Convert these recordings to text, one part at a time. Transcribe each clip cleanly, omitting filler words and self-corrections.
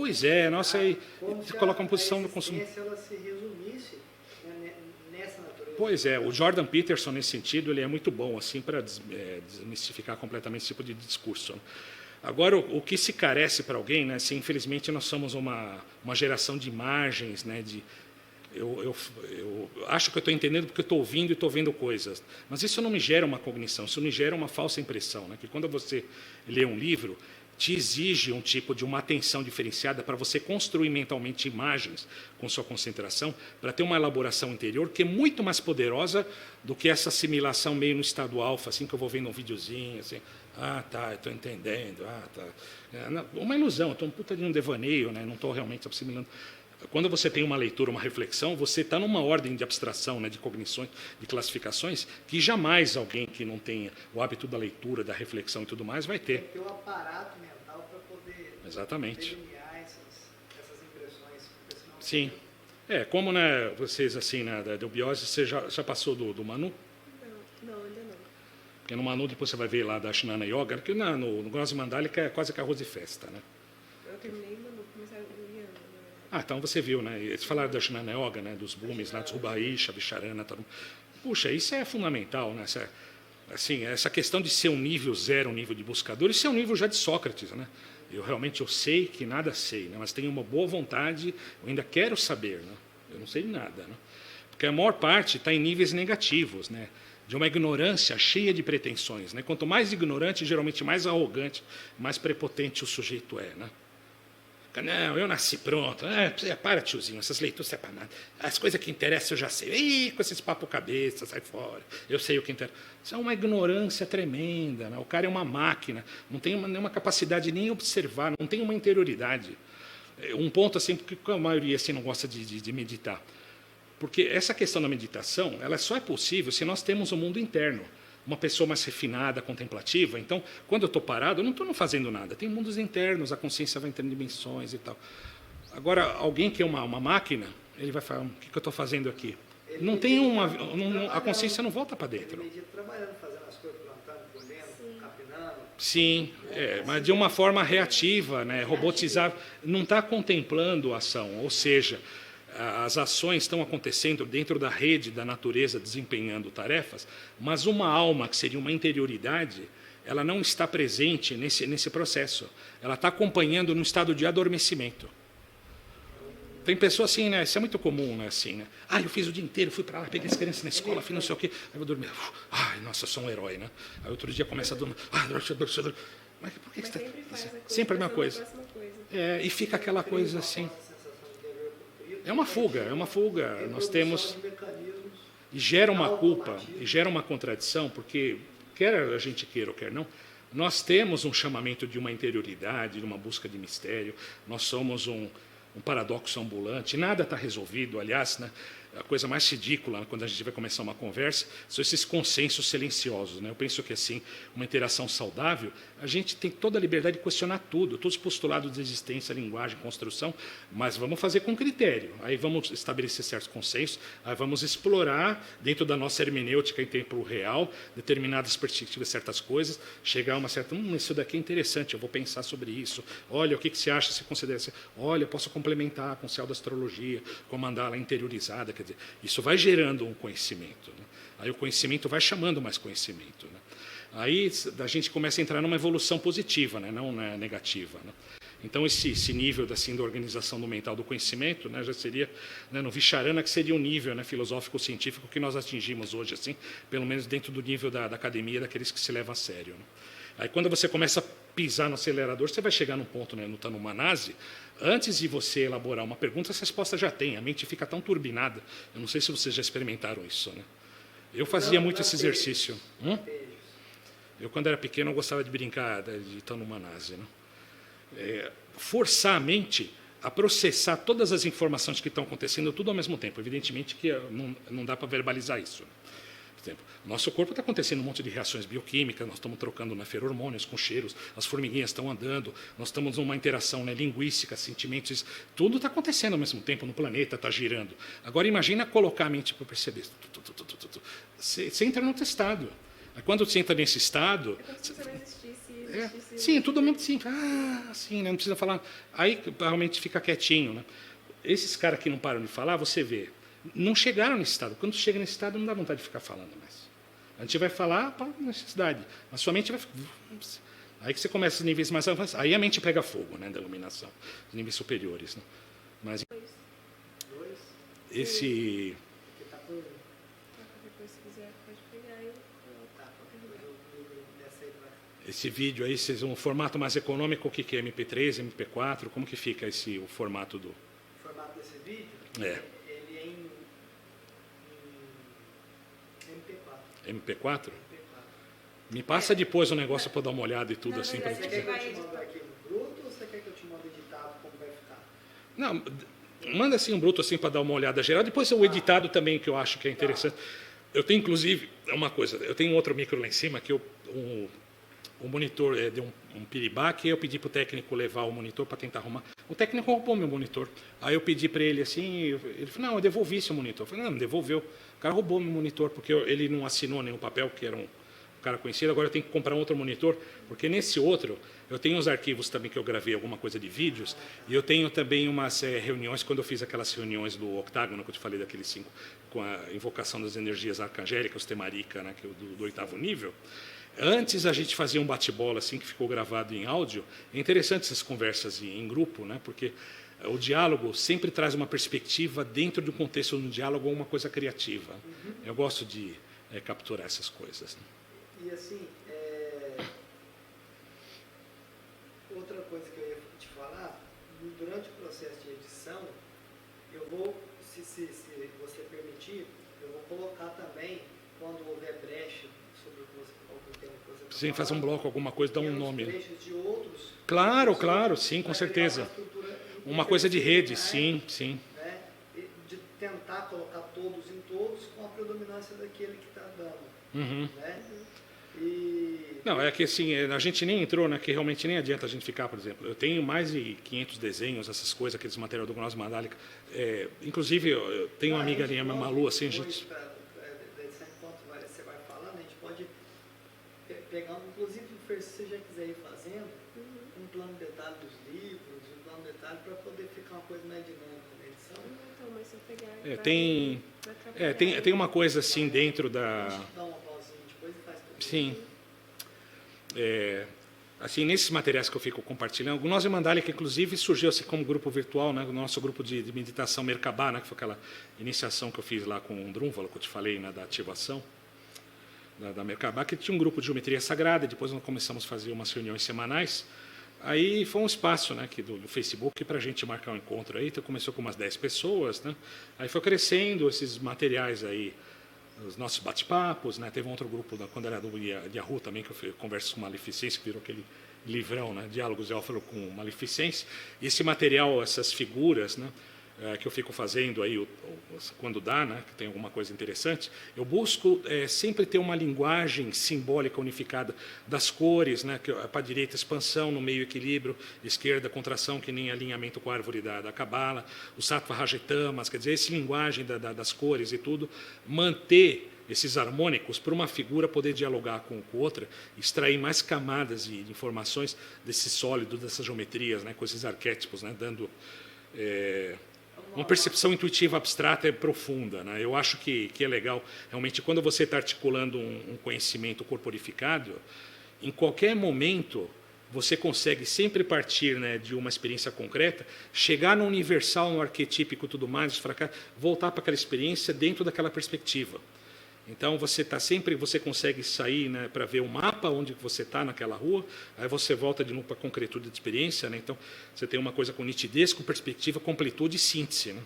Pois é, nossa, aí Como se coloca uma posição do a consumo. existência ela se resumisse, né, nessa natureza. Pois é, o Jordan Peterson, nesse sentido, ele é muito bom assim para desmistificar completamente esse tipo de discurso, né? Agora, o que se carece para alguém, né, se infelizmente nós somos uma geração de imagens, né, eu acho que eu estou entendendo porque eu estou ouvindo e estou vendo coisas, mas isso não me gera uma cognição, isso me gera uma falsa impressão, né, que quando você lê um livro, te exige um tipo de uma atenção diferenciada para você construir mentalmente imagens com sua concentração, para ter uma elaboração interior que é muito mais poderosa do que essa assimilação meio no estado alfa, assim que eu vou vendo um videozinho, assim, ah, tá, estou entendendo, ah, tá. Uma ilusão, estou um puta de um devaneio, né, não estou realmente assimilando. Quando você tem uma leitura, uma reflexão, você está numa ordem de abstração, né, de cognições, de classificações, que jamais alguém que não tenha o hábito da leitura, da reflexão e tudo mais vai ter. Tem que ter um aparato mental para poder Exatamente. delinear essas impressões. Senão Sim. Como, né, vocês, assim, né, da eubiose, você já passou do Manu? Não, ainda não. Porque no Manu depois você vai ver lá da Ashnana Yoga, que no Gross Mandalika é quase que arroz de festa, né? Eu terminei ainda não, comecei a ler. Ah, então você viu, né? Eles falaram da Ashnana Yoga, né? Dos Bhumis, lá dos Rubaisha, Vicharana, tal. Puxa, isso é fundamental, né? Essa questão de ser um nível zero, um nível de buscador, isso é um nível já de Sócrates, né? Eu sei que nada sei, né? Mas tenho uma boa vontade, eu ainda quero saber, né? Eu não sei de nada, né? Porque a maior parte está em níveis negativos, né? De uma ignorância cheia de pretensões, né? Quanto mais ignorante, geralmente mais arrogante, mais prepotente o sujeito é, né? Não, eu nasci pronto. Para, tiozinho, essas leituras não é para nada. As coisas que interessam eu já sei. Ih, com esses papo cabeça, sai fora. Eu sei o que interessa. Isso é uma ignorância tremenda, né? O cara é uma máquina, não tem nenhuma capacidade nem observar, não tem uma interioridade. Um ponto assim, porque a maioria assim, não gosta de meditar. Porque essa questão da meditação, ela só é possível se nós temos um mundo interno. Uma pessoa mais refinada, contemplativa. Então, quando eu estou parado, eu não estou fazendo nada. Tem mundos internos, a consciência vai entrando em dimensões e tal. Agora, alguém que é uma máquina, ele vai falar, o que eu estou fazendo aqui? Não tem a consciência não volta para dentro. Ele medita trabalhando, fazendo as coisas, plantando, colhendo, capinando. Sim, mas de uma forma reativa, né, robotizar, não está contemplando a ação, ou seja, as ações estão acontecendo dentro da rede da natureza, desempenhando tarefas, mas uma alma, que seria uma interioridade, ela não está presente nesse processo. Ela está acompanhando no estado de adormecimento. Tem pessoas assim, né? Isso é muito comum, né? Assim, né? Ah, eu fiz o dia inteiro, fui para lá, peguei as crianças na escola, fiz não sei o quê, aí eu vou dormir. Ai, nossa, eu sou um herói, né? Aí outro dia começa a dormir. Mas por que você está... Sempre faz a coisa, Sempre a mesma coisa. próxima coisa. E fica aquela coisa assim. É uma fuga. Nós temos... E gera uma culpa, e gera uma contradição, porque, quer a gente queira ou quer não, nós temos um chamamento de uma interioridade, de uma busca de mistério, nós somos um paradoxo ambulante, nada está resolvido, aliás, né, a coisa mais ridícula, quando a gente vai começar uma conversa, são esses consensos silenciosos, né? Eu penso que, assim, uma interação saudável, a gente tem toda a liberdade de questionar tudo, todos os postulados de existência, linguagem, construção, mas vamos fazer com critério. Aí vamos estabelecer certos consensos, aí vamos explorar, dentro da nossa hermenêutica em tempo real, determinadas perspectivas, certas coisas, chegar a uma certa... isso daqui é interessante, eu vou pensar sobre isso. Olha, o que você acha, se considera assim? Olha, eu posso complementar com o céu da astrologia, com a mandala interiorizada, quer dizer, isso vai gerando um conhecimento, né? Aí o conhecimento vai chamando mais conhecimento, né? Aí a gente começa a entrar numa evolução positiva, né? Não negativa, né? Então esse nível assim, da organização do mental do conhecimento, né, já seria, né, no Vicharana, que seria o nível, né, filosófico-científico que nós atingimos hoje, assim, pelo menos dentro do nível da academia, daqueles que se levam a sério, né? Aí quando você começa a pisar no acelerador, você vai chegar num ponto, né, no Tanumanase, antes de você elaborar uma pergunta, essa resposta já tem, a mente fica tão turbinada. Eu não sei se vocês já experimentaram isso, né? Eu fazia muito esse exercício. Eu, quando era pequeno, eu gostava de brincar de Tanumanase, né? Forçar a mente a processar todas as informações que estão acontecendo tudo ao mesmo tempo. Evidentemente que não dá para verbalizar isso, né? Nosso corpo está acontecendo um monte de reações bioquímicas, nós estamos trocando, né, feromônios com cheiros, as formiguinhas estão andando, nós estamos numa interação, né, linguística, sentimentos, tudo está acontecendo ao mesmo tempo no planeta, está girando. Agora imagina colocar a mente para perceber. Você entra no outro estado. Aí quando você entra nesse estado... É como se você não existisse, Sim, tudo mesmo assim, assim, né? Não precisa falar. Aí realmente fica quietinho, né? Esses caras que não param de falar, você vê, não chegaram nesse estado. Quando chega nesse estado, não dá vontade de ficar falando mais. A gente vai falar para necessidade, mas sua mente vai... Aí que você começa os níveis mais avançados, aí a mente pega fogo, né, da iluminação, os níveis superiores, né? Mas Dois, esse... que tá com depois, se quiser, pode pegar e tá, dessa aí vai. Esse vídeo aí, vocês um formato mais econômico, o que é MP3, MP4, como que fica o formato do... O formato desse vídeo, É. ele é em MP4. MP4? MP4. Me passa depois o negócio para dar uma olhada e tudo Na assim. verdade, Você Pra... quer que eu vai te mande o editar. arquivo bruto ou você quer que eu te mande editado como vai ficar? Não, manda assim um bruto assim para dar uma olhada geral. Depois o editado também, que eu acho que é interessante. Eu tenho, inclusive, uma coisa, eu tenho outro micro lá em cima, que o monitor deu um piribaque, eu pedi para o técnico levar o monitor para tentar arrumar. O técnico roubou meu monitor. Aí eu pedi para ele assim, ele falou, não, eu devolvi esse monitor. Eu falei, não, devolveu. O cara roubou meu monitor, porque ele não assinou nenhum papel, que era um cara conhecido, agora eu tenho que comprar um outro monitor, porque nesse outro eu tenho os arquivos também que eu gravei alguma coisa de vídeos, e eu tenho também umas reuniões, quando eu fiz aquelas reuniões do octágono, que eu te falei daqueles 5, com a invocação das energias arcangélicas, temarica, né, que é do 8º nível. Antes a gente fazia um bate-bola assim, que ficou gravado em áudio. É interessante essas conversas em grupo, né, porque o diálogo sempre traz uma perspectiva dentro do contexto do diálogo, uma coisa criativa. Eu gosto de capturar essas coisas, né? E assim, outra coisa que eu ia te falar, durante o processo de edição, eu vou, se você permitir, eu vou colocar também, quando houver brecha sobre algum tema que você está Sim, faz um bloco, alguma coisa, dá um pequenos nome. trechos de outros. Claro, pessoas, claro, sim, com vai criar certeza. Uma, estrutura Uma coisa de rede, interdisciplinar, sim, sim. né? E de tentar colocar todos em todos com a predominância daquele que está dando. Uhum. Né? E Não, é que assim, a gente nem entrou, né, que realmente nem adianta a gente ficar, por exemplo. Eu tenho mais de 500 desenhos, essas coisas, aqueles material do Gnose Mandálica. Inclusive, eu tenho uma amiga ali, a Malu, assim, a gente... Enquanto você vai falando, a gente pode pegar, inclusive, se você já quiser ir fazendo, um plano de detalhe dos livros, um plano de detalhe para poder ficar uma coisa mais dinâmica na edição. Então, mas se eu pegar... Tem uma coisa assim dentro da... A gente dá uma pausinha depois e faz tudo. Sim. Assim, nesses materiais que eu fico compartilhando, o Gnose Mandálica, inclusive, surgiu assim como grupo virtual, né, o nosso grupo de meditação Merkabah, né, que foi aquela iniciação que eu fiz lá com o Drúnvalo, que eu te falei, né, da ativação da Merkabah, que tinha um grupo de geometria sagrada, e depois nós começamos a fazer umas reuniões semanais. Aí foi um espaço, né, do Facebook para a gente marcar um encontro aí, então começou com umas 10 pessoas, né, aí foi crescendo esses materiais aí, os nossos bate-papos, né? Teve um outro grupo, quando era do Yahoo também, que eu converso com Maleficência, que virou aquele livrão, né? Diálogos de Éufalo com Maleficência. E esse material, essas figuras, né? Que eu fico fazendo aí quando dá, né? Que tem alguma coisa interessante, eu busco sempre ter uma linguagem simbólica unificada das cores, né? Que para a direita expansão, no meio equilíbrio, esquerda contração, que nem alinhamento com a árvore da Cabala, o Sattva Rajatamas, quer dizer, essa linguagem das cores e tudo, manter esses harmônicos para uma figura poder dialogar com outra, extrair mais camadas de informações desse sólido, dessas geometrias, né? Com esses arquétipos, né? Dando uma percepção intuitiva abstrata e profunda, né? Eu acho que é legal, realmente, quando você está articulando um conhecimento corporificado, em qualquer momento você consegue sempre partir, né, de uma experiência concreta, chegar no universal, no arquetípico, tudo mais, voltar para aquela experiência dentro daquela perspectiva. Então você consegue sair, né, para ver o mapa onde você está naquela rua, aí você volta de novo para a concretude de experiência, né? Então você tem uma coisa com nitidez, com perspectiva, completude e síntese, né?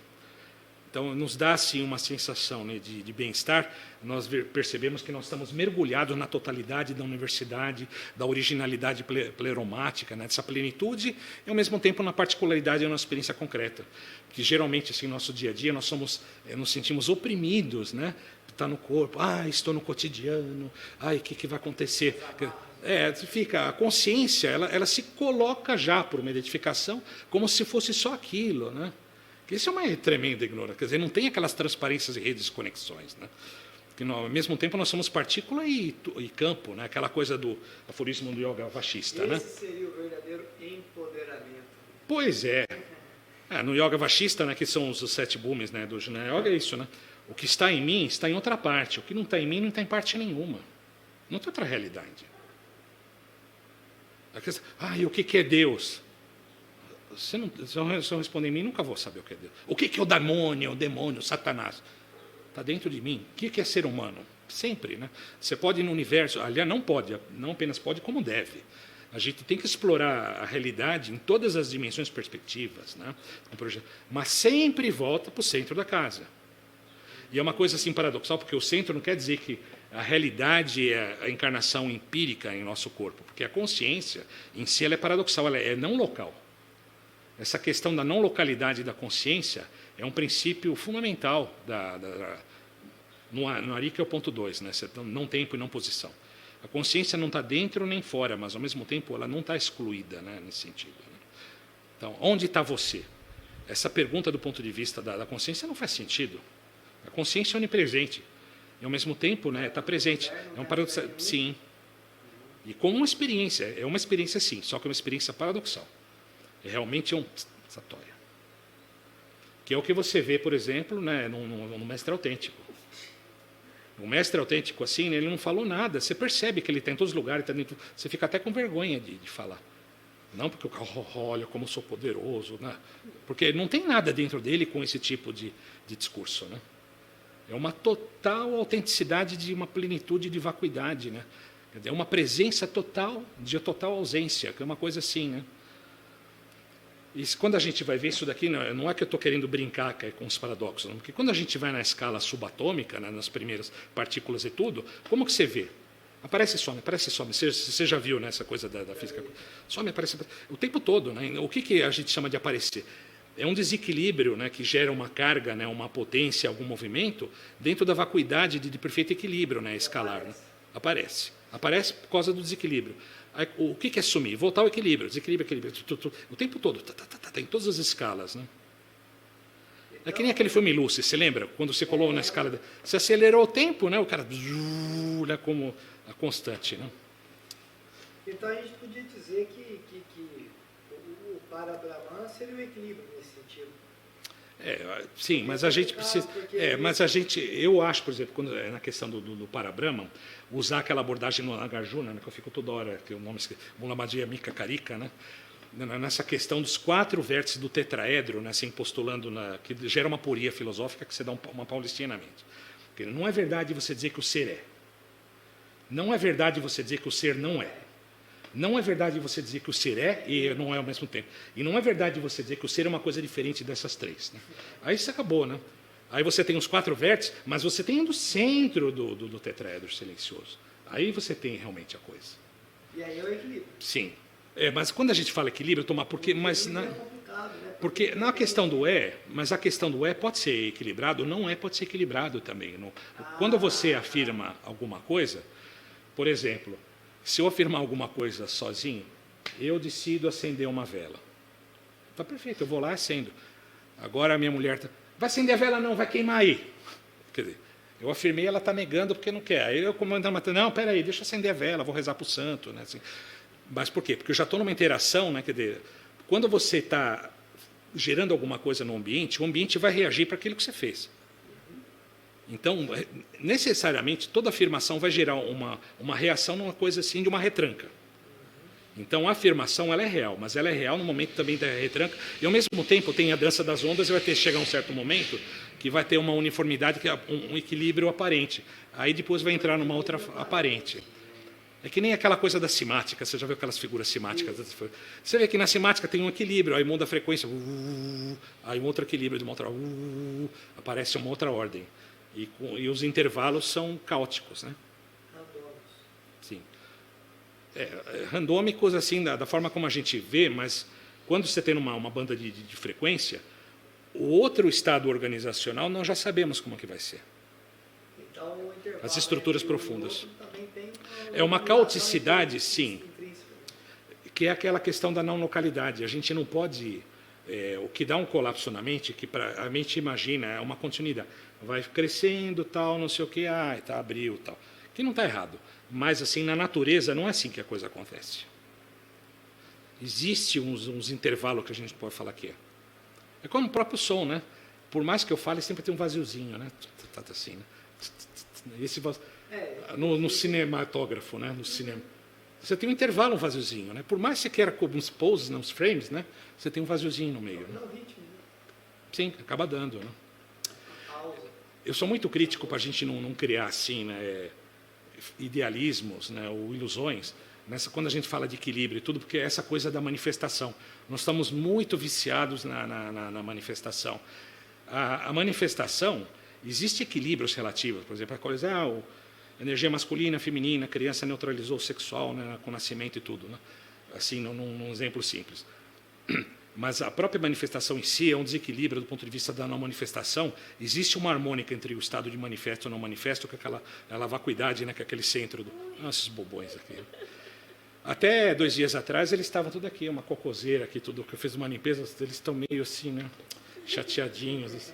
Então nos dá assim uma sensação, né, de bem-estar. Nós percebemos que nós estamos mergulhados na totalidade da universidade, da originalidade pleromática, né, dessa plenitude, e ao mesmo tempo na particularidade da nossa experiência concreta, que geralmente assim no nosso dia a dia nós nos sentimos oprimidos, né? Está no corpo, estou no cotidiano, o que vai acontecer? A consciência, ela se coloca já por uma identificação como se fosse só aquilo, né? Isso é uma tremenda ignorância, quer dizer, não tem aquelas transparências e redes de conexões, né? Porque ao mesmo tempo nós somos partícula e campo, né? Aquela coisa do aforismo do yoga vashista. Né? Esse seria o verdadeiro empoderamento. Pois é. No yoga vashista, né, que são os 7 bhumis, né, do Jnana Yoga, é isso. Né? O que está em mim está em outra parte. O que não está em mim não está em parte nenhuma. Não tem outra realidade. E o que é Deus? Se eu responder em mim, nunca vou saber o que é Deus. O que é o demônio, o Satanás? Está dentro de mim. O que é ser humano? Sempre, né? Você pode ir no universo, aliás, não pode, não apenas pode, como deve. A gente tem que explorar a realidade em todas as dimensões e perspectivas, né? Mas sempre volta para o centro da casa. E é uma coisa assim paradoxal, porque o centro não quer dizer que a realidade é a encarnação empírica em nosso corpo, porque a consciência em si ela é paradoxal, ela é não local. Essa questão da não localidade da consciência é um princípio fundamental no Ari, que é o ponto 2, né? Não tempo e não posição. A consciência não está dentro nem fora, mas ao mesmo tempo ela não está excluída, né, nesse sentido. Né? Então, onde está você? Essa pergunta do ponto de vista da consciência não faz sentido. A consciência é onipresente e ao mesmo tempo, né, está presente. É um paradoxo, sim. E como uma experiência, é uma experiência sim, só que é uma experiência paradoxal. Realmente é um satória. Que é o que você vê, por exemplo, né, no mestre autêntico. O mestre autêntico, assim, ele não falou nada. Você percebe que ele está em todos os lugares, tá dentro, você fica até com vergonha de falar. Não porque o cara, olha como eu sou poderoso, né? Porque não tem nada dentro dele com esse tipo de discurso. Né? É uma total autenticidade de uma plenitude de vacuidade. Né? É uma presença total, de total ausência, que é uma coisa assim, né? E quando a gente vai ver isso daqui, não é que eu estou querendo brincar com os paradoxos, não, porque quando a gente vai na escala subatômica, né, nas primeiras partículas e tudo, como que você vê? Aparece e some, aparece e some. Você já viu, né, essa coisa da física? Some, aparece o tempo todo. Né? O que a gente chama de aparecer? É um desequilíbrio, né, que gera uma carga, né, uma potência, algum movimento, dentro da vacuidade de perfeito equilíbrio, né, escalar. Né? Aparece. Aparece por causa do desequilíbrio. Aí, o que é sumir? Voltar ao equilíbrio, desequilíbrio, equilíbrio, o tempo todo, em todas as escalas. Né? É que nem aquele filme Lucy, você lembra? Quando você colou na escala, você acelerou o tempo, né? O cara, né, como a constante. Né? Então a gente podia dizer que o Parabrahman seria o equilíbrio nesse sentido. Sim, mas a gente precisa. Eu acho, por exemplo, quando na questão do Parabrahman, usar aquela abordagem no Nagarjuna, né, que eu fico toda hora, que o nome é Mulamadia Mika Karika, né, nessa questão dos 4 vértices do tetraedro, né, assim, postulando que gera uma aporia filosófica que você dá uma paulistinha na mente. Porque não é verdade você dizer que o ser é. Não é verdade você dizer que o ser não é. Não é verdade você dizer que o ser é e não é ao mesmo tempo. E não é verdade você dizer que o ser é uma coisa diferente dessas 3. Né? Aí isso acabou, né? Aí você tem os 4 vértices, mas você tem do centro do tetraedro silencioso. Aí você tem realmente a coisa. E aí é o equilíbrio. Sim. Mas quando a gente fala equilíbrio, porque na questão do mas a questão do pode ser equilibrado, não pode ser equilibrado também. Quando você afirma alguma coisa, por exemplo, se eu afirmar alguma coisa sozinho, eu decido acender uma vela. Está perfeito, eu vou lá e acendo. Agora a minha mulher vai acender a vela não, vai queimar aí. Quer dizer, eu afirmei, ela está negando porque não quer. Aí eu comando a matéria, não, peraí, deixa eu acender a vela, vou rezar para o santo. Né, assim. Mas por quê? Porque eu já estou numa interação, né, quer dizer, quando você está gerando alguma coisa no ambiente, o ambiente vai reagir para aquilo que você fez. Então, necessariamente, toda afirmação vai gerar uma reação numa coisa assim de uma retranca. Então, a afirmação ela é real, mas ela é real no momento também da retranca. E, ao mesmo tempo, tem a dança das ondas e vai ter que chegar um certo momento que vai ter uma uniformidade, que é um equilíbrio aparente. Aí, depois, vai entrar numa outra aparente. É que nem aquela coisa da simática. Você já viu aquelas figuras simáticas? Você vê que na simática tem um equilíbrio, aí muda a frequência, aí um outro equilíbrio de uma outra, aparece uma outra ordem. E os intervalos são caóticos, né? Randômicos. Sim. Randômicos, assim, da forma como a gente vê, mas quando você tem uma banda de frequência, o outro estado organizacional nós já sabemos como é que vai ser. Então, o intervalo As estruturas profundas. Também tem uma caoticidade, sim, que é aquela questão da não localidade. A gente não pode O que dá um colapso na mente, que a mente imagina, é uma continuidade. Vai crescendo, tal, não sei o que, tá, abriu, tal. Que não está errado. Mas, assim, na natureza, não é assim que a coisa acontece. Existe uns intervalos que a gente pode falar que é. É como o próprio som, né? Por mais que eu fale, sempre tem um vaziozinho, né? Assim, né? No cinematógrafo, né? No cinema. Você tem um intervalo, um vaziozinho, né? Por mais que você queira com uns poses, né? Uns frames, né? Você tem um vaziozinho no meio. Né? Sim, acaba dando, né? Eu sou muito crítico para a gente não criar assim, né? Idealismos, né? Ou ilusões. Quando a gente fala de equilíbrio e tudo, porque é essa coisa da manifestação. Nós estamos muito viciados na manifestação. A manifestação, existe equilíbrios relativos, por exemplo, a coisa, energia masculina, feminina, a criança neutralizou o sexual, né, com o nascimento e tudo, né? Assim, num exemplo simples. Mas a própria manifestação em si é um desequilíbrio do ponto de vista da não manifestação. Existe uma harmônica entre o estado de manifesto e não manifesto, que é aquela vacuidade, né, que é aquele centro do... esses bobões aqui. Até 2 dias atrás, eles estavam tudo aqui, uma cocoseira aqui, tudo que eu fiz uma limpeza, eles estão meio assim, né, chateadinhos. Assim.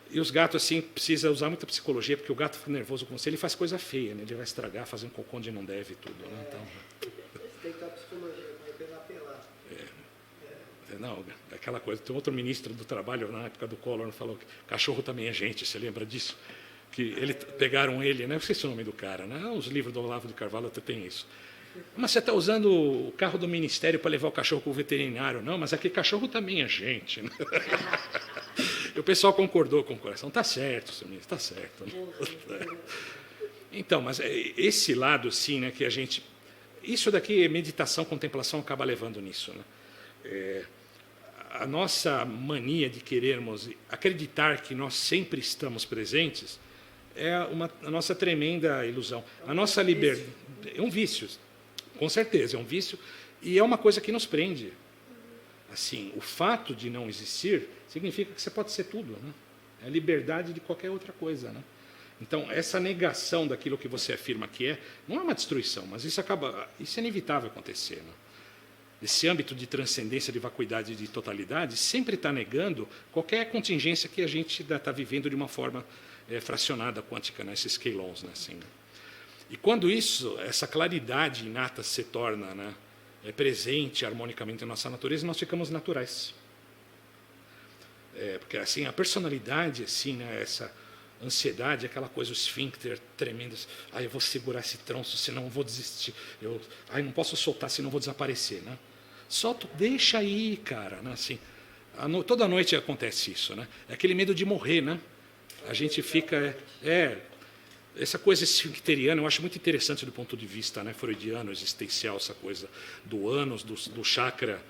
E os gatos, assim, precisa usar muita psicologia, porque o gato fica nervoso com você, ele faz coisa feia, né, ele vai estragar, fazer um cocô onde não deve e tudo. Né, então... Tem que ter psicologia, vai pela pelar. Não, aquela coisa. Tem outro ministro do Trabalho, na época do Collor, falou que cachorro também é gente, você lembra disso? Que pegaram ele, né? Não sei se é o nome do cara, né? Os livros do Olavo de Carvalho até tem isso. Mas você está usando o carro do ministério para levar o cachorro para o veterinário. Não, mas aqui cachorro também é gente. Né? E o pessoal concordou com o coração. Está certo, senhor ministro, está certo. Né? Então, mas esse lado, sim, né, que a gente... Isso daqui, meditação, contemplação, acaba levando nisso. Né? A nossa mania de querermos acreditar que nós sempre estamos presentes é a nossa tremenda ilusão. A nossa liberdade... É um vício. Com certeza, é um vício, e é uma coisa que nos prende. Assim, o fato de não existir significa que você pode ser tudo, né? É a liberdade de qualquer outra coisa, né? Então, essa negação daquilo que você afirma que não é uma destruição, mas isso é inevitável acontecer, né? Esse âmbito de transcendência, de vacuidade e de totalidade sempre está negando qualquer contingência que a gente está vivendo de uma forma fracionada quântica, né? Esses scalons, né? Assim, e quando essa claridade inata se torna, né, presente harmonicamente na nossa natureza, nós ficamos naturais. Porque assim, a personalidade, assim, né, essa ansiedade, aquela coisa, o esfíncter tremendo, eu vou segurar esse tronço, senão eu vou desistir, não posso soltar, senão eu vou desaparecer. Né? Solta, deixa aí, cara. Né, assim, toda noite acontece isso. Né? É aquele medo de morrer. Né? A gente fica... essa coisa esfincteriana eu acho muito interessante do ponto de vista, né, freudiano, existencial, essa coisa do ânus, do chakra,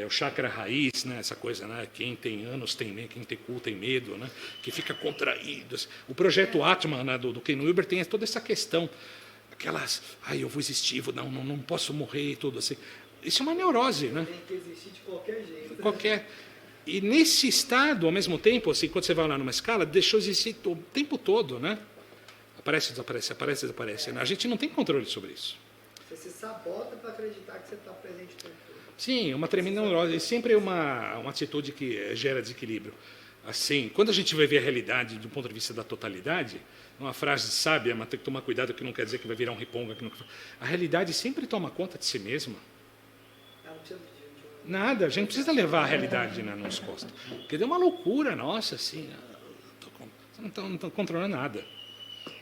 o chakra raiz, né, essa coisa, né, quem tem ânus tem medo, quem tem cu tem medo, né, que fica contraído. O projeto Atman, né, do Ken Wilber tem toda essa questão, aquelas, eu vou existir, não posso morrer e tudo assim. Isso é uma neurose, né? Tem que existir de qualquer jeito. E nesse estado, ao mesmo tempo, assim, quando você vai lá numa escala, deixou existir o tempo todo, né? Aparece, desaparece, aparece, desaparece. A gente não tem controle sobre isso. Você se sabota para acreditar que você está presente o tempo todo. Sim, uma tremenda neurose. E sempre é uma atitude que gera desequilíbrio. Assim, quando a gente vai ver a realidade do ponto de vista da totalidade, uma frase sábia, mas tem que tomar cuidado, que não quer dizer que vai virar um riponga. A realidade sempre toma conta de si mesma. Não precisa de Nada, a gente precisa levar a realidade nas costas. Porque deu uma loucura nossa, assim. Você não está controlando nada.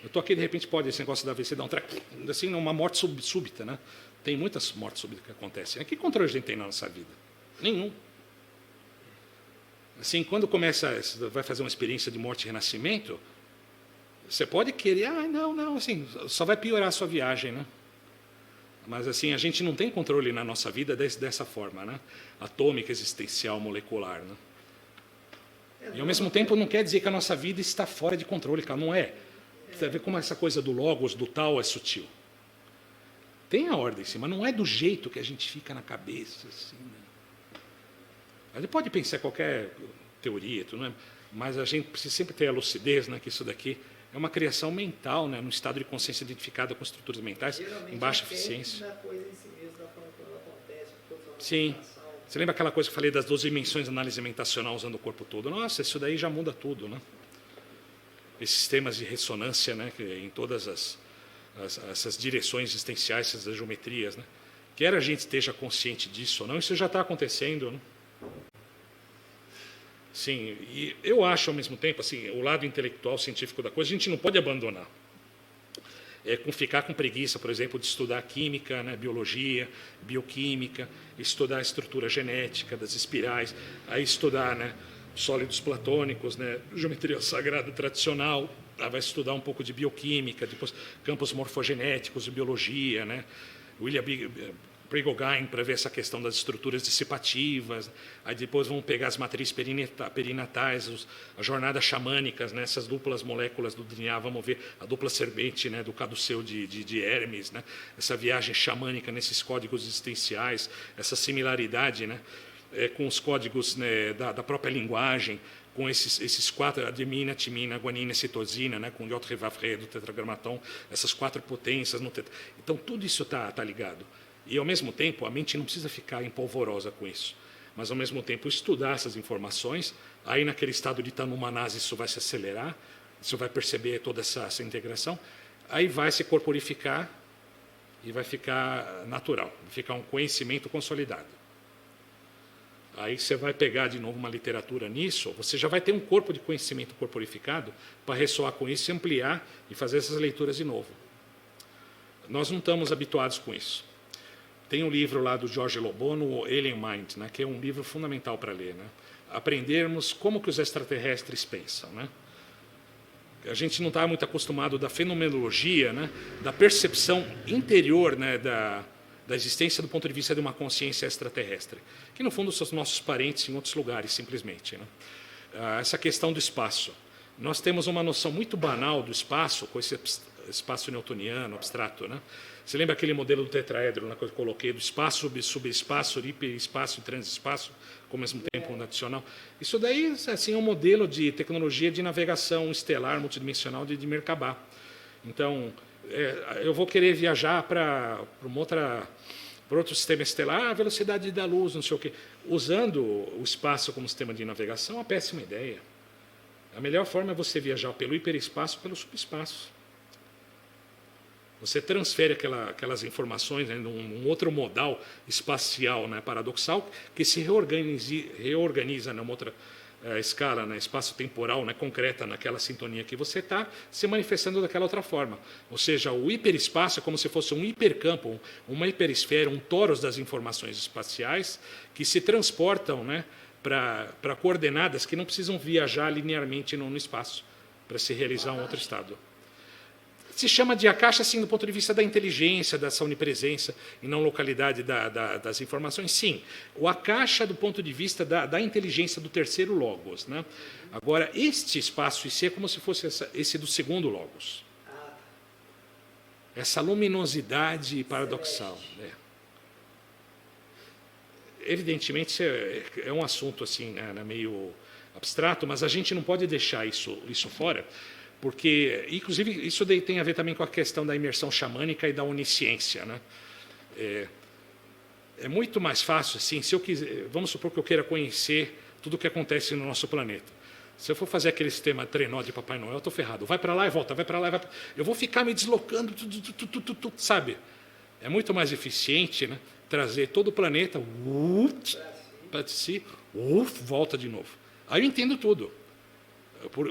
Eu estou aqui, de repente, pode esse negócio da AVC dar um treco, assim, uma morte súbita, né? Tem muitas mortes súbitas que acontecem. Que controle a gente tem na nossa vida? Nenhum. Assim, quando vai fazer uma experiência de morte e renascimento, você pode querer, não, assim, só vai piorar a sua viagem, né? Mas, assim, a gente não tem controle na nossa vida dessa forma, né? Atômica, existencial, molecular, né? E, ao mesmo tempo, não quer dizer que a nossa vida está fora de controle, cara, não é. Você vê como essa coisa do logos, do tal, é sutil. Tem a ordem, sim, mas não é do jeito que a gente fica na cabeça. Assim, né? A gente pode pensar qualquer teoria, tudo, né? Mas a gente precisa sempre ter a lucidez, né, que isso daqui é uma criação mental, né, num estado de consciência identificada com estruturas mentais Geralmente em baixa a tese eficiência. da coisa em si mesmo, da forma como ela acontece, porque eu Sim. Você lembra aquela coisa que eu falei das 12 dimensões de análise mentacional usando o corpo todo? Nossa, isso daí já muda tudo, né? Esses sistemas de ressonância, né, que em todas essas direções existenciais, essas geometrias, né? Quer a gente esteja consciente disso ou não, isso já está acontecendo, né? Sim, e eu acho ao mesmo tempo, assim, o lado intelectual, científico da coisa, a gente não pode abandonar. Ficar com preguiça, por exemplo, de estudar química, né, biologia, bioquímica, estudar a estrutura genética das espirais, aí estudar, né, sólidos platônicos, né, geometria sagrada tradicional, aí vai estudar um pouco de bioquímica, depois campos morfogenéticos de biologia, né, William Prigogine para ver essa questão das estruturas dissipativas, aí depois vão pegar as matrizes perinatais, as jornadas xamânicas, né, essas duplas moléculas do DNA, vamos ver a dupla serpente, né, do caduceu de Hermes, né, essa viagem xamânica nesses códigos existenciais, essa similaridade, né, com os códigos, né, da própria linguagem, com esses quatro, adenina, timina, guanina, citosina, né, com J. Revavre do tetragramaton, essas 4 potências. Então, tudo isso está ligado. E, ao mesmo tempo, a mente não precisa ficar empolvorosa com isso. Mas, ao mesmo tempo, estudar essas informações, aí naquele estado de tanumanase isso vai se acelerar, você vai perceber toda essa integração, aí vai se corporificar e vai ficar natural, vai ficar um conhecimento consolidado. Aí você vai pegar de novo uma literatura nisso, você já vai ter um corpo de conhecimento corporificado para ressoar com isso, ampliar e fazer essas leituras de novo. Nós não estamos habituados com isso. Tem um livro lá do George Lobono, o Alien Mind, né, que é um livro fundamental para ler. Né? Aprendermos como que os extraterrestres pensam. Né? A gente não está muito acostumado da fenomenologia, né, da percepção interior, né, da existência do ponto de vista de uma consciência extraterrestre, que no fundo são os nossos parentes em outros lugares, simplesmente. Né? Essa questão do espaço. Nós temos uma noção muito banal do espaço, com esse espaço newtoniano, abstrato. Né? Você lembra aquele modelo do tetraedro, né, que eu coloquei, do espaço, subespaço, hiperespaço e transespaço, ao mesmo tempo adicional? Isso daí assim, é um modelo de tecnologia de navegação estelar multidimensional de Merkabah. Então, eu vou querer viajar para outro sistema estelar, a velocidade da luz, não sei o quê. Usando o espaço como sistema de navegação, é uma péssima ideia. A melhor forma é você viajar pelo hiperespaço, pelo subespaço. Você transfere aquelas informações, né, num outro modal espacial, né, paradoxal, que se reorganiza numa outra escala, né, espaço-temporal, né, concreta, naquela sintonia que você está, se manifestando daquela outra forma. Ou seja, o hiperespaço é como se fosse um hipercampo, uma hiperesfera, um torus das informações espaciais que se transportam, né, para coordenadas que não precisam viajar linearmente no espaço para se realizar um outro estado. Se chama de Akasha, assim, do ponto de vista da inteligência, dessa onipresença e não localidade das informações. Sim, o Akasha do ponto de vista da inteligência do terceiro logos. Né? Agora, este espaço IC é como se fosse esse do segundo logos. Essa luminosidade paradoxal. Evidentemente, é um assunto assim, né, meio abstrato, mas a gente não pode deixar isso fora, porque, inclusive, isso daí tem a ver também com a questão da imersão xamânica e da onisciência. Né? É muito mais fácil, assim, se eu quiser, vamos supor que eu queira conhecer tudo o que acontece no nosso planeta. Se eu for fazer aquele sistema trenó de Papai Noel, eu estou ferrado. Vai para lá e volta, vai para lá e vai. Eu vou ficar me deslocando, sabe? É muito mais eficiente, né, trazer todo o planeta para si, volta de novo. Aí eu entendo tudo.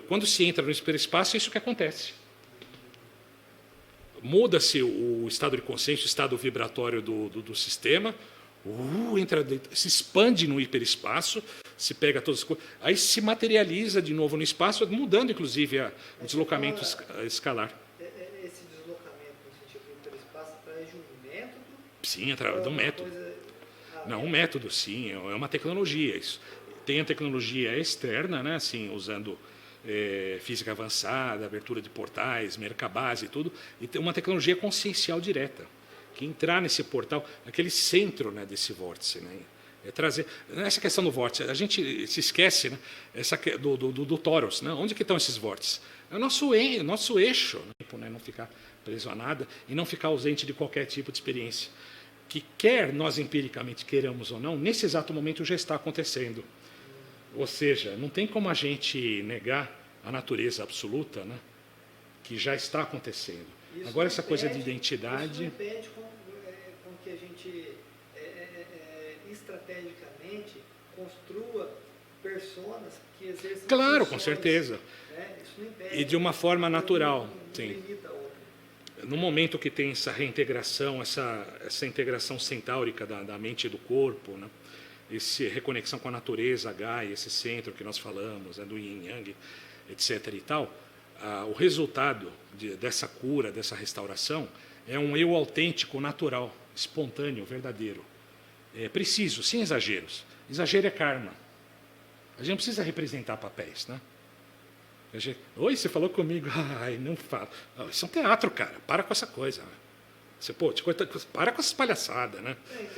Quando se entra no hiperespaço, é isso que acontece. Muda-se o estado de consciência, o estado vibratório do sistema, entra dentro, se expande no hiperespaço, se pega todas as coisas, aí se materializa de novo no espaço, mudando, inclusive, o deslocamento escalar. Esse deslocamento no sentido do hiperespaço através de um método? Sim, através de um método. Não, um método, sim, é uma tecnologia. Isso. Tem a tecnologia externa, né, assim, usando física avançada, abertura de portais, Merkabah e tudo, e tem uma tecnologia consciencial direta, que entrar nesse portal, aquele centro, né, desse vórtice, né, É trazer essa questão do vórtice. A gente se esquece, né, do Toros. Né? Onde que estão esses vórtices? É o nosso eixo, né, não ficar preso a nada e não ficar ausente de qualquer tipo de experiência. Que quer nós empiricamente queiramos ou não, nesse exato momento já está acontecendo. Ou seja, não tem como a gente negar a natureza absoluta, né, que já está acontecendo. Isso Agora, essa coisa de impede- identidade... Isso não impede com que a gente, estrategicamente, construa personas que exerçam Claro, com funções, certeza. né? Isso não impede. E de uma forma natural, Não sim. limita a outra. No momento que tem essa reintegração, essa integração centáurica da mente e do corpo, né? Essa reconexão com a natureza, a Gaia, esse centro que nós falamos, né? Do Yin Yang, etc. e tal, o resultado dessa cura, dessa restauração, é um eu autêntico, natural, espontâneo, verdadeiro. É preciso, sem exageros. Exagero é karma. A gente não precisa representar papéis, né? Oi, você falou comigo. Ai, não fala. Isso é um teatro, cara. Para com essa coisa. Você, para com essas palhaçadas, né?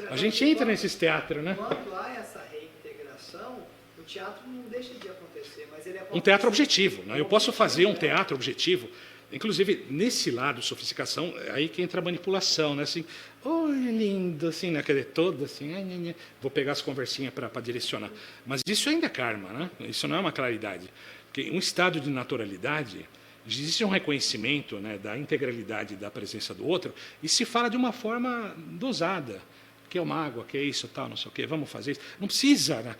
A gente entra nesses teatros, né? Quando há essa reintegração, o teatro não deixa de acontecer, mas ele acontece. Um teatro objetivo, né? Eu posso fazer um teatro objetivo. Inclusive, nesse lado de sofisticação, é aí que entra a manipulação, né? Assim, oi, lindo, assim, né? Quer dizer, todo assim, vou pegar as conversinhas para direcionar. Mas isso ainda é karma, né? Isso não é uma claridade. Porque um estado de naturalidade, existe um reconhecimento, né, da integralidade da presença do outro, e se fala de uma forma dosada. Que é uma água, que é isso, tal, não sei o quê, vamos fazer isso. Não precisa, né?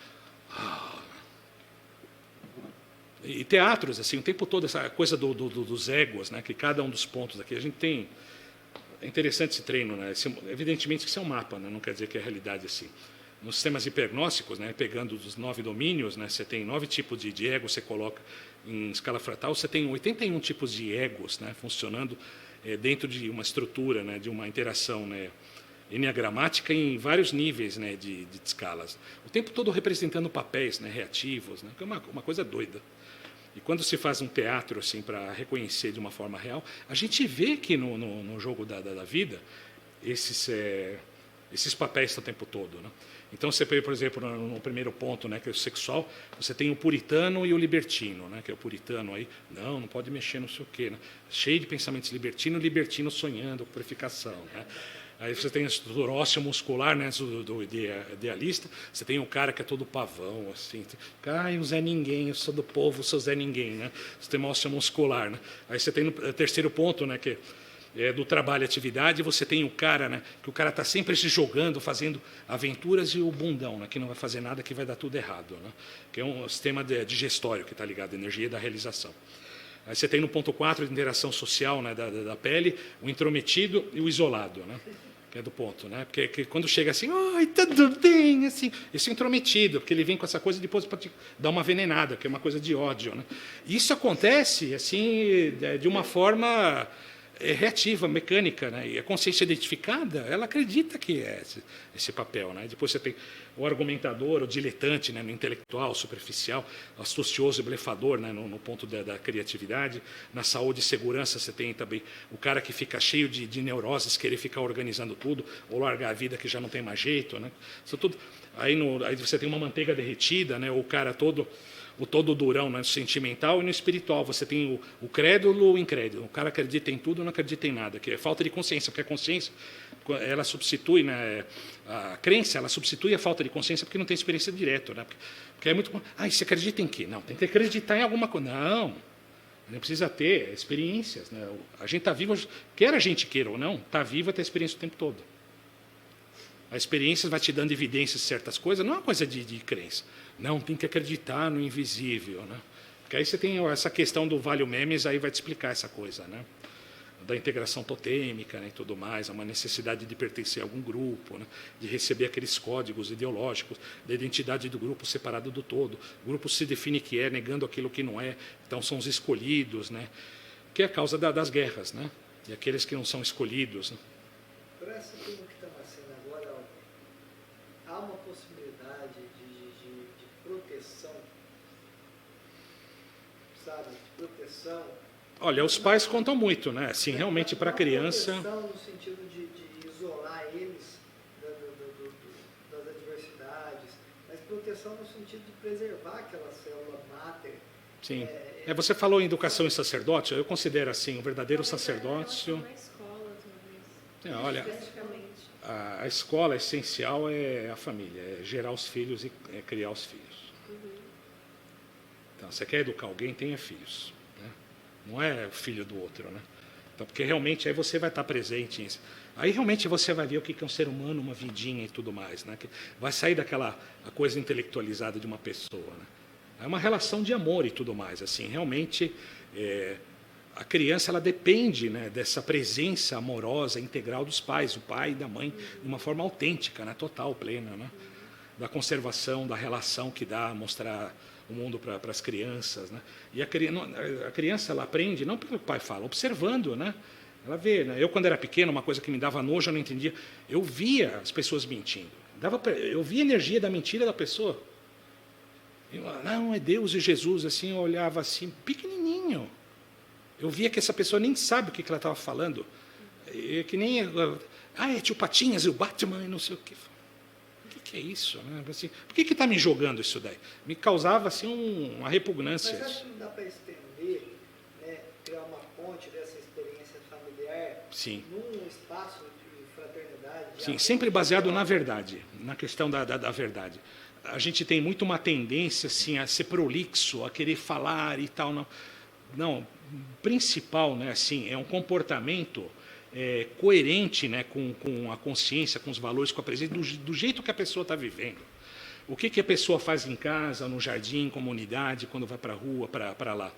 E teatros, assim, o tempo todo, essa coisa dos egos, né, que cada um dos pontos aqui, a gente tem... É interessante esse treino, né? Evidentemente que isso é um mapa, né? Não quer dizer que é a realidade assim. Nos sistemas hipergnósticos, né, pegando os 9 domínios, né, você tem 9 tipos de ego, você coloca em escala fratal, você tem 81 tipos de egos, né, funcionando dentro de uma estrutura, né, de uma interação, né, enneagramática em vários níveis, né, de escalas. O tempo todo representando papéis, né, reativos, né, que é uma coisa doida. E quando se faz um teatro assim para reconhecer de uma forma real, a gente vê que no jogo da vida esses papéis o tempo todo, né? Então, você vê, por exemplo, no primeiro ponto, né, que é o sexual, você tem o puritano e o libertino, né, que é o puritano aí, não pode mexer não sei o quê, né, cheio de pensamentos libertinos, libertino sonhando com purificação, né. Aí você tem a estrutura óssea muscular, né, do idealista, você tem o cara que é todo pavão, assim, o Zé Ninguém, eu sou do povo, sou Zé Ninguém, né, você tem uma óssea muscular, né. Aí você tem o terceiro ponto, né, que do trabalho e atividade, você tem o cara, né, que o cara está sempre se jogando, fazendo aventuras, e o bundão, né, que não vai fazer nada, que vai dar tudo errado, né, que é um sistema digestório que está ligado à energia da realização. Aí você tem no ponto 4 de interação social, né, da pele, o intrometido e o isolado, né, que é do ponto, né, porque quando chega assim, oi, tudo bem, assim, esse intrometido, porque ele vem com essa coisa depois para te dar uma venenada, que é uma coisa de ódio, né. Isso acontece assim de uma forma reativa, mecânica, né? E a consciência identificada, ela acredita que é esse papel, né? Depois você tem o argumentador, o diletante, né? No intelectual, superficial, astucioso e blefador, né? No ponto da criatividade. Na saúde e segurança você tem também o cara que fica cheio de neuroses, querer ficar organizando tudo, ou largar a vida que já não tem mais jeito, né? Isso tudo. Aí você tem uma manteiga derretida, né? O cara todo durão, né, sentimental, e no espiritual você tem o crédulo e o incrédulo. O cara acredita em tudo, não acredita em nada, que é falta de consciência, porque a consciência, ela substitui, né, a crença, ela substitui a falta de consciência, porque não tem experiência direta, né, porque é muito... você acredita em quê? Não, tem que acreditar em alguma coisa. Não precisa ter experiências, né? A gente está vivo, quer a gente queira ou não, está vivo até a experiência o tempo todo. A experiência vai te dando evidências de certas coisas, não é uma coisa de crença. Não, tem que acreditar no invisível, né? Porque aí você tem essa questão do Value Memes, aí vai te explicar essa coisa, né? Da integração totêmica, né, e tudo mais, uma necessidade de pertencer a algum grupo, né? De receber aqueles códigos ideológicos, da identidade do grupo separado do todo. O grupo se define que é, negando aquilo que não é, então são os escolhidos, né? Que é a causa das guerras, né? E aqueles que não são escolhidos, né? Para essa turma que está nascendo agora, há uma possibilidade de proteção, sabe? De proteção. Olha, os pais contam muito, né? Assim, realmente para a criança... Proteção no sentido de isolar eles das adversidades, proteção no sentido de preservar aquela célula máter. Sim. Você falou em educação e sacerdócio, eu considero assim, o verdadeiro sacerdócio. Na escola, talvez. Olha, Especificamente. a escola essencial é a família, é gerar os filhos e criar os filhos. Então, você quer educar alguém, tenha filhos. Né? Não é filho do outro, né? Então, porque realmente aí você vai estar presente nisso. Aí realmente você vai ver o que é um ser humano, uma vidinha e tudo mais. Né? Que vai sair daquela a coisa intelectualizada de uma pessoa. Né? É uma relação de amor e tudo mais. Assim, realmente, a criança ela depende, né, dessa presença amorosa, integral dos pais, do pai e da mãe, de uma forma autêntica, né, total, plena. Né? Da conservação, da relação que dá, mostrar o mundo para as crianças. Né? E a criança ela aprende, não pelo que o pai fala, observando. Né? Ela vê. Né? Eu, quando era pequeno, uma coisa que me dava nojo, eu não entendia. Eu via as pessoas mentindo. Eu via a energia da mentira da pessoa. Não, é Deus e Jesus. Assim, eu olhava assim, pequenininho. Eu via que essa pessoa nem sabe o que ela estava falando. Que nem... é tio Patinhas e o Batman e não sei o quê. O que é isso? Né? Assim, por que está me jogando isso daí? Me causava assim, uma repugnância. Mas acho que não dá para estender, né, criar uma ponte dessa experiência familiar num espaço de fraternidade? Sim, sempre baseado na verdade, na questão da verdade. A gente tem muito uma tendência assim, a ser prolixo, a querer falar e tal. Não, principal, né, assim, é um comportamento coerente, né, com a consciência, com os valores, com a presença, do jeito que a pessoa está vivendo. O que a pessoa faz em casa, no jardim, comunidade, quando vai para a rua, para lá.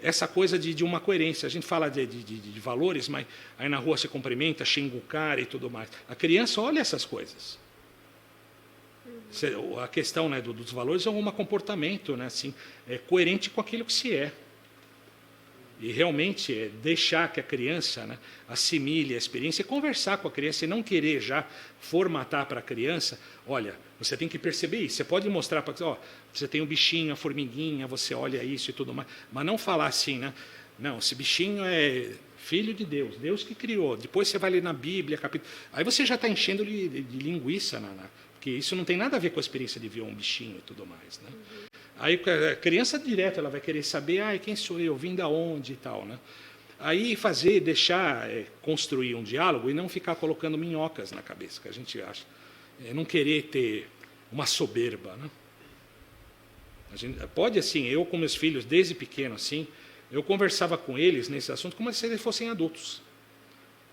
Essa coisa de uma coerência. A gente fala de valores, mas aí na rua você cumprimenta, xinga o cara e tudo mais. A criança olha essas coisas. A questão, né, dos valores é um comportamento, né, assim, coerente com aquilo que se é. E realmente deixar que a criança, né, assimile a experiência e conversar com a criança e não querer já formatar para a criança. Olha, você tem que perceber isso. Você pode mostrar para ela, você tem um bichinho, a formiguinha, você olha isso e tudo mais. Mas não falar assim, né? Não, esse bichinho é filho de Deus, Deus que criou. Depois você vai ler na Bíblia, capítulo. Aí você já está enchendo de linguiça, porque isso não tem nada a ver com a experiência de ver um bichinho e tudo mais, né? Aí a criança direto ela vai querer saber, quem sou eu, vim da onde e tal, né? Aí deixar construir um diálogo e não ficar colocando minhocas na cabeça, que a gente acha. Não querer ter uma soberba, né? A gente pode, assim, eu com meus filhos, desde pequeno, assim, eu conversava com eles nesse assunto como se eles fossem adultos.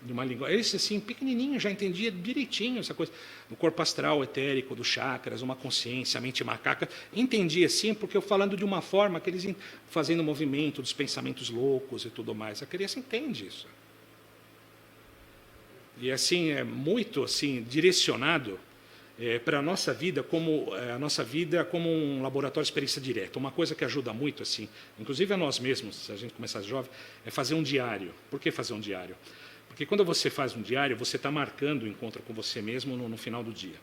De uma linguagem. Esse, assim, pequenininho, já entendia direitinho essa coisa. Do corpo astral, etérico, dos chakras, uma consciência, a mente macaca. Entendia, assim, porque eu falando de uma forma que eles fazendo movimento dos pensamentos loucos e tudo mais. A criança entende isso. E, assim, é muito, assim, direcionado para a nossa vida como um laboratório de experiência direta. Uma coisa que ajuda muito, assim, inclusive a nós mesmos, se a gente começar jovem, é fazer um diário. Por que fazer um diário? Porque quando você faz um diário, você está marcando o encontro com você mesmo no final do dia.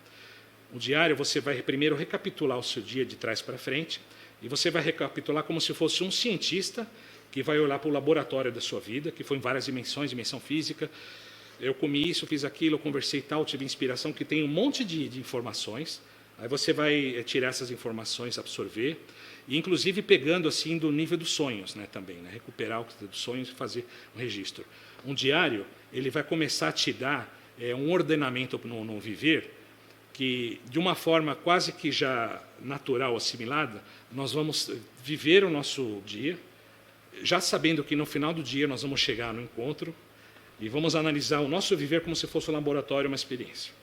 O diário, você vai primeiro recapitular o seu dia de trás para frente, e você vai recapitular como se fosse um cientista que vai olhar para o laboratório da sua vida, que foi em várias dimensões, dimensão física. Eu comi isso, fiz aquilo, eu conversei tal, tive inspiração, que tem um monte de informações. Aí você vai tirar essas informações, absorver, e inclusive pegando assim do nível dos sonhos, né, também, né, recuperar o dos sonhos e fazer um registro. Um diário, ele vai começar a te dar um ordenamento no viver, que de uma forma quase que já natural, assimilada, nós vamos viver o nosso dia, já sabendo que no final do dia nós vamos chegar no encontro e vamos analisar o nosso viver como se fosse um laboratório, uma experiência.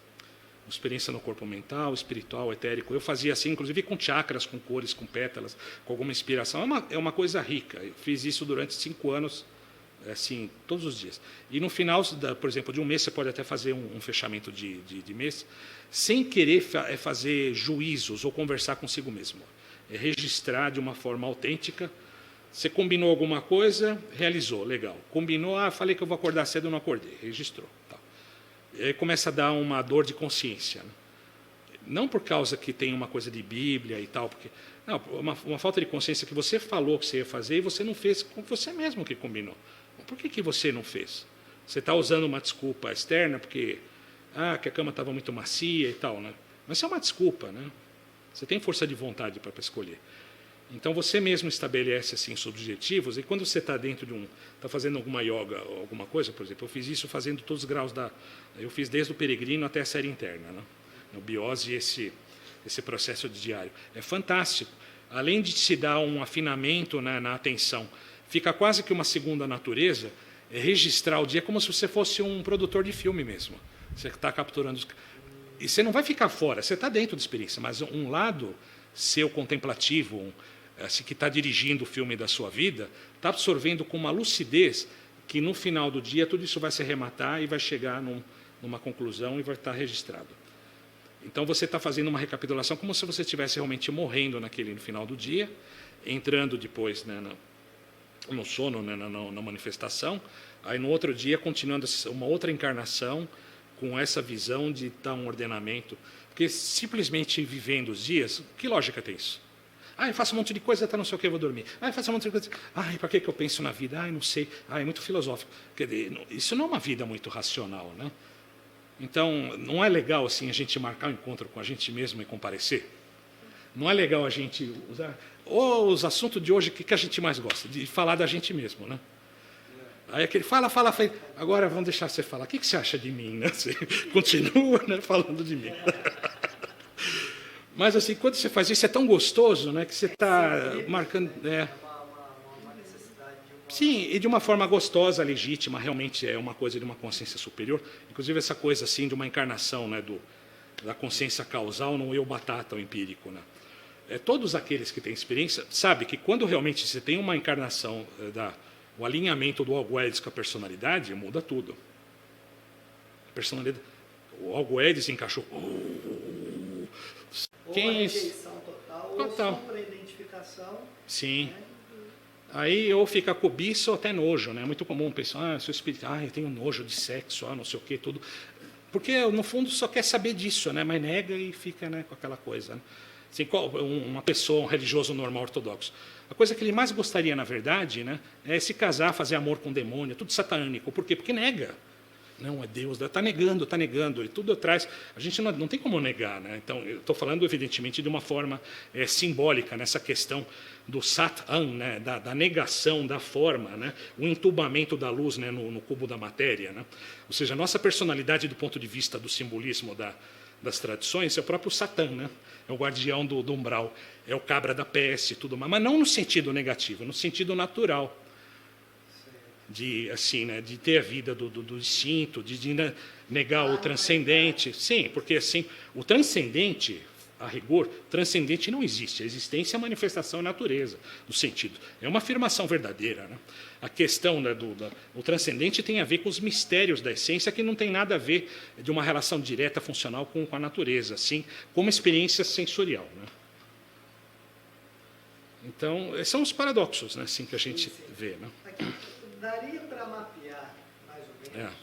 Uma experiência no corpo mental, espiritual, etérico. Eu fazia assim, inclusive com chakras, com cores, com pétalas, com alguma inspiração. É uma coisa rica. Eu fiz isso durante 5 anos, assim, todos os dias. E no final, por exemplo, de um mês, você pode até fazer um fechamento de mês, sem querer fazer juízos ou conversar consigo mesmo. É registrar de uma forma autêntica. Você combinou alguma coisa, realizou, legal. Combinou, falei que eu vou acordar cedo, não acordei, registrou. Tal. E aí começa a dar uma dor de consciência. Né? Não por causa que tem uma coisa de Bíblia e tal, porque não, uma falta de consciência que você falou que você ia fazer e você não fez com você mesmo que combinou. Por que você não fez? Você está usando uma desculpa externa porque que a cama estava muito macia e tal, né? Mas isso é uma desculpa, né? Você tem força de vontade para escolher. Então você mesmo estabelece assim os objetivos, e quando você está dentro de está fazendo alguma yoga, alguma coisa, por exemplo, eu fiz isso fazendo todos os graus eu fiz desde o peregrino até a série interna, né? No biose, esse processo de diário. É fantástico. Além de te dar um afinamento, né, na atenção, fica quase que uma segunda natureza, registrar o dia como se você fosse um produtor de filme mesmo. Você está capturando e você não vai ficar fora, você está dentro da experiência, mas um lado seu contemplativo, assim, que está dirigindo o filme da sua vida, está absorvendo com uma lucidez que no final do dia tudo isso vai se arrematar e vai chegar numa conclusão e vai estar registrado. Então você está fazendo uma recapitulação como se você estivesse realmente morrendo no final do dia, entrando depois, né, no sono, né, na manifestação, aí no outro dia continuando uma outra encarnação com essa visão de dar um ordenamento. Porque simplesmente vivendo os dias, que lógica tem isso? Eu faço um monte de coisa, até não sei o que, eu vou dormir. Eu faço um monte de coisa, para que eu penso na vida? Não sei. É muito filosófico. Quer dizer, isso não é uma vida muito racional, né? Então, não é legal assim a gente marcar um encontro com a gente mesmo e comparecer? Não é legal a gente usar os assuntos de hoje, o que a gente mais gosta? De falar da gente mesmo, né? Aí aquele fala, agora vamos deixar você falar. O que você acha de mim? Né? Você continua, né, falando de mim. Mas assim, quando você faz isso, é tão gostoso, né, que você está marcando. Uma necessidade de Sim, e de uma forma gostosa, legítima, realmente é uma coisa de uma consciência superior. Inclusive essa coisa assim de uma encarnação, né, da consciência causal no eu batata, o empírico, né? Todos aqueles que têm experiência sabem que quando realmente você tem uma encarnação o alinhamento do Algo Edis com a personalidade, muda tudo. A personalidade, o Algo Edis encaixou. ou a rejeição total, ou sombra identificação. Sim. Né? Aí ou fica cobiça ou até nojo, né? É muito comum pensar, seu espírito, eu tenho nojo de sexo, não sei o quê, tudo. Porque no fundo só quer saber disso, né? Mas nega e fica, né, com aquela coisa. Né? Assim, uma pessoa, um religioso normal ortodoxo. A coisa que ele mais gostaria, na verdade, né, é se casar, fazer amor com o demônio, tudo satânico. Por quê? Porque nega. Não, é Deus, está negando, e tudo atrás. A gente não tem como negar. Né? Então, eu estou falando, evidentemente, de uma forma simbólica, nessa questão do Sat-An, né, da negação da forma, né, o entubamento da luz, né, no cubo da matéria. Né? Ou seja, a nossa personalidade, do ponto de vista do simbolismo das tradições, é o próprio Satã, né? É o guardião do umbral, é o cabra da peste, tudo mais, mas não no sentido negativo, no sentido natural, de assim, né, de ter a vida do instinto, de negar o transcendente. Sim, porque assim, o transcendente, a rigor, transcendente não existe. A existência é a manifestação da natureza, do sentido. É uma afirmação verdadeira. Né? A questão, né, o transcendente tem a ver com os mistérios da essência, que não tem nada a ver de uma relação direta, funcional com a natureza, assim, como experiência sensorial. Né? Então, são os paradoxos, né, assim, que a gente vê. Né? Aqui, daria para mapear, mais ou menos,